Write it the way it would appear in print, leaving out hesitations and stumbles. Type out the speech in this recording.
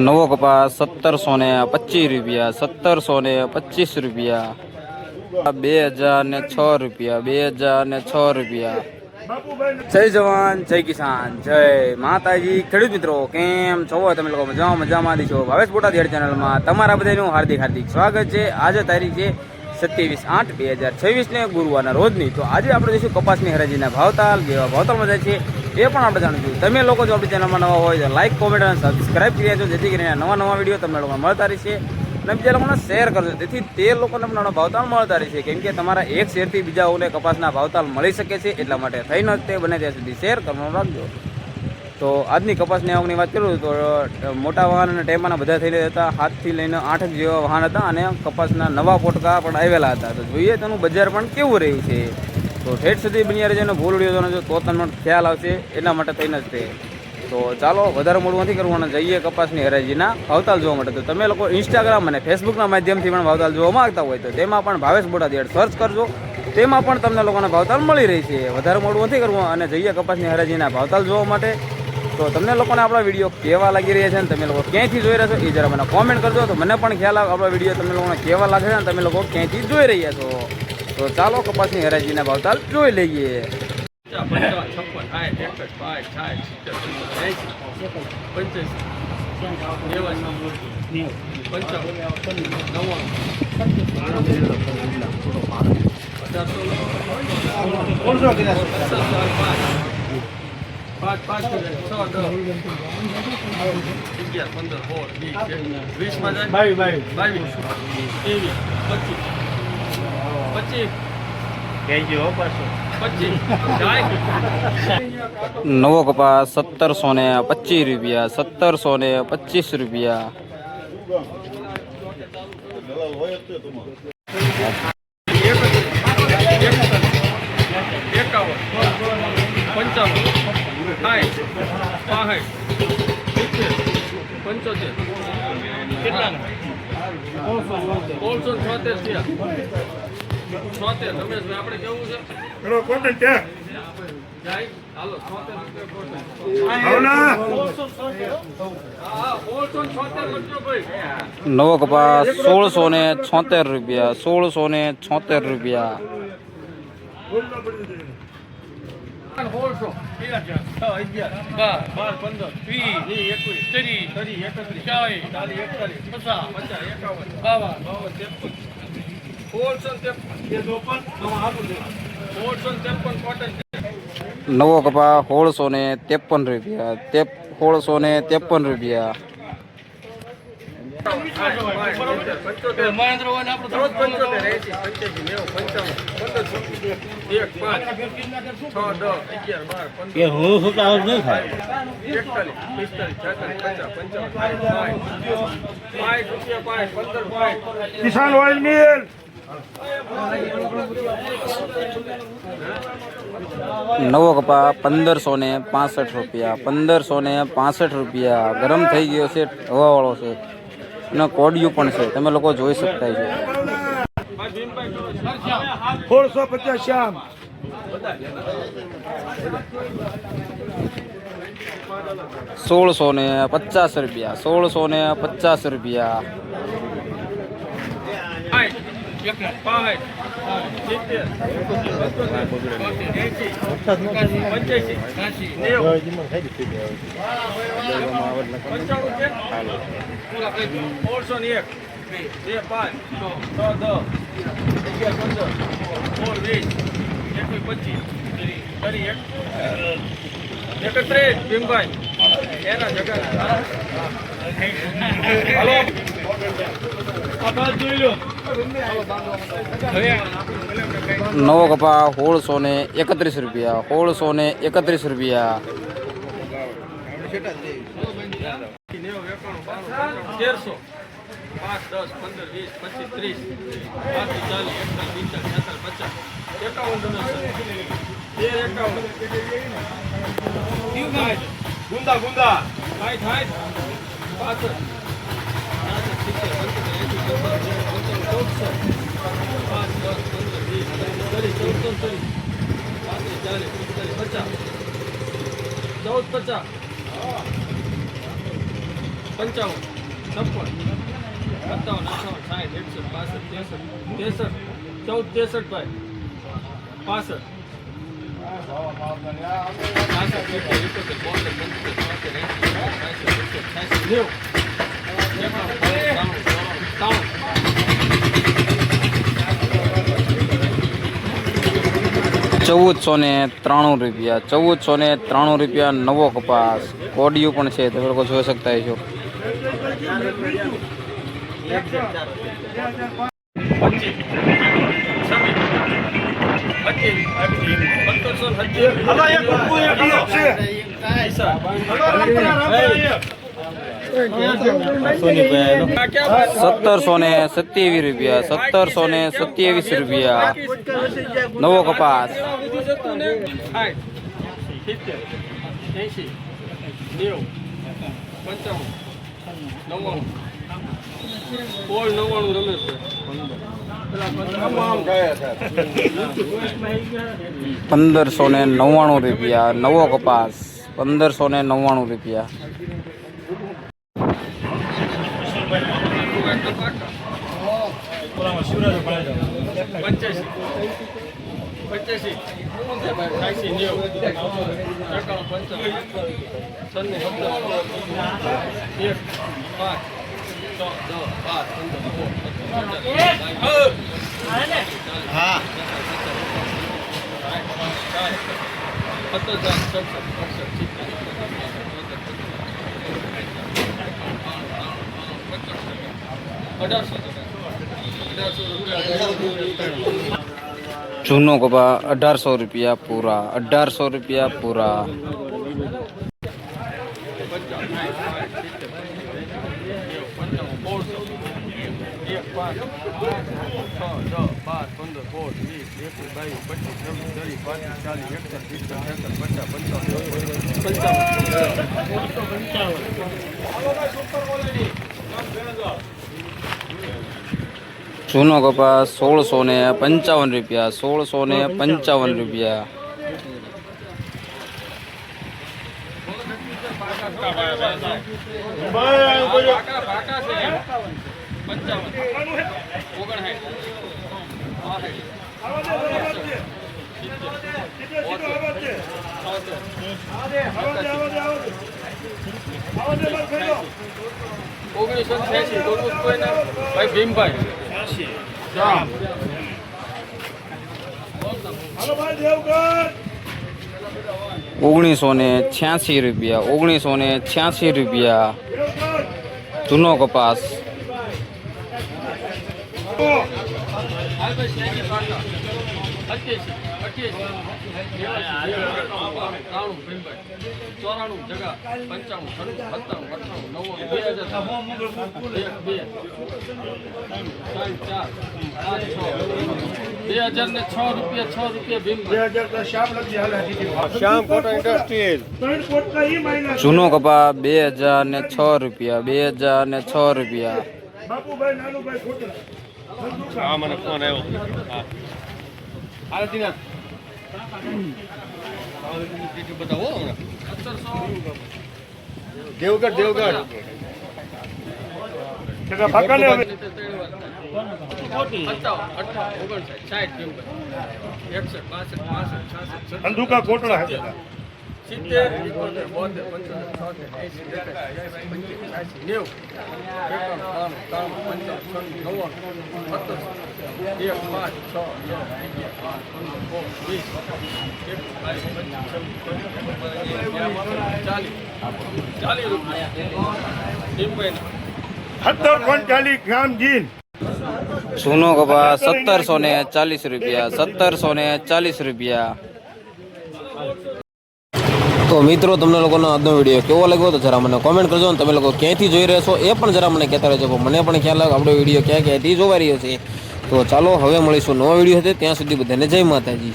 नवो कपास 1725 रुपया 1725 रुपया 2006 रुपया 2006 रुपया। जय जवान जय किसान जय माताजी। खेडूत मित्रों केम छो तमे लोको मजामां छो? भावेश बोटाद चेनल में तमारा बधाનું हार्दिक हार्दिक स्वागत है। आज तारीख है 27/8/2026 ने गुरुवार रोजनी। तो आज आप जैसे कपासनी हराजीना भावताल केवा भावताल जाए छे એ પણ આપણે જાણીશું। તમે લોકો જો આપણી ચેનલમાં નવા હોય તો લાઇક કોમેન્ટ અને સબસ્ક્રાઇબ કરી દેજો, જેથી કરીને નવા નવા વિડીયો તમને લોકોને મળતા રહેશે અને બીજા લોકોને શેર કરજો, જેથી તે લોકોને પણ ભાવતાલ મળતા રહેશે। કેમ કે તમારા એક શેરથી બીજાઓને કપાસના ભાવતાલ મળી શકે છે, એટલા માટે થઈને તે બને ત્યાં સુધી શેર કરવાનું રાખજો। તો આજની કપાસની આવકની વાત કરું તો મોટા વાહન અને ટેમ્પાના બધા થઈને હતા 7 થી લઈને 8 જેવા વાહન હતા અને કપાસના નવા પોટકા પણ આવેલા હતા। તો જોઈએ તેનું બજાર પણ કેવું રહ્યું છે। तो ठेठ सुधी बनी रहे भूल जो तो तमने ख्याल आवे एना माटे थईने ज ते। तो चलो वधारे मोडुं नथी करवानुं, जईए कपासनी हराजीना भावताल जोवा माटे। तो तमे लोको इंस्टाग्राम अने फेसबुकना माध्यमथी पण भावताल जोवा मांगता होय तो तेमां पण भावेश बोटाद सर्च करजो, तेमां पण तमने लोकोने भावताल मळी रही छे। वधारे मोडुं नथी करवुं अने जईए कपासनी हराजीना भावताल जोवा माटे। तो तमने लोकोने आपणा विडियो केवा लागी रह्या छे अने तमे लोको क्यांथी जोई रह्या छो ए जरा मने कॉमेंट करजो, तो मने पण ख्याल आवे आपणा विडियो तमने लोकोने केवा लागे छे अने तमे लोको क्यांथी जोई रह्या छो। तो चलो कपासनी हराजीना भावताल जोई लईए। 25 नवो कपास 1725 रुपया 1725 रुपया। नवो कपास 1676 रुपया 1676 रुपया। नवो कपास 1653 रुपया 1653 रुपया। किसान ऑयल मिल नवो कपा 1565 रुपया 1565 रुपया। गरम थई गयो छे, हवा वाळो छे અને કોડિયું પણ છે, તમે લોકો જોઈ શકતા છો। 1650 શ્યામ 1650 रुपया 1650 रुपया। नवो कपा 1631 रुपया 1631 रुपया। 5, 10, 15, 20, 25, 30, गुंदा गुंदा हाइट हाइट 5 14, 15, 20, 30, 40, 50, 14, 50, 14, 50, ₹1493 ₹1493 નવો કપાસ કોડિયું પણ છે તમે લોકો જોઈ શકતા છો. ₹1727 નવો કપાસ. ₹1599 નવો કપાસ. ₹1599. જૂનો કપા ₹1800 પૂરા. ₹1800 પૂરા. જૂનો કપાસ ₹1655 ₹1655. ભીમભાઈ ₹1986 જૂનો કપાસ. શ્યામ કોટા ઇન્ડસ્ટ્રીઝ જૂનો કપા ₹2006 બાપુભાઈ નાનુભાઈ ખોટા. હા મને ફોન આવ્યો. બતાવો દેવગઢ દેવગઢ ફાકા ને હવે અંધુકા કોટડા છે. ₹1740 ગ્રામ જીન. જૂનો કપા ₹1740 તો મિત્રો તમને લોકોનો આજનો વિડીયો કેવો લાગ્યો તો જરા મને કોમેન્ટ કરજો અને તમે લોકો ક્યાંયથી જોઈ રહ્યા છો એ પણ જરા મને કહેતા રહેજો. મને પણ ખ્યાલ લાગે આપણો વિડીયો ક્યાંથી જોવાઈ રહ્યો છે. તો ચાલો હવે મળીશું નવો વિડીયો હતો. ત્યાં સુધી બધાને જય માતાજી.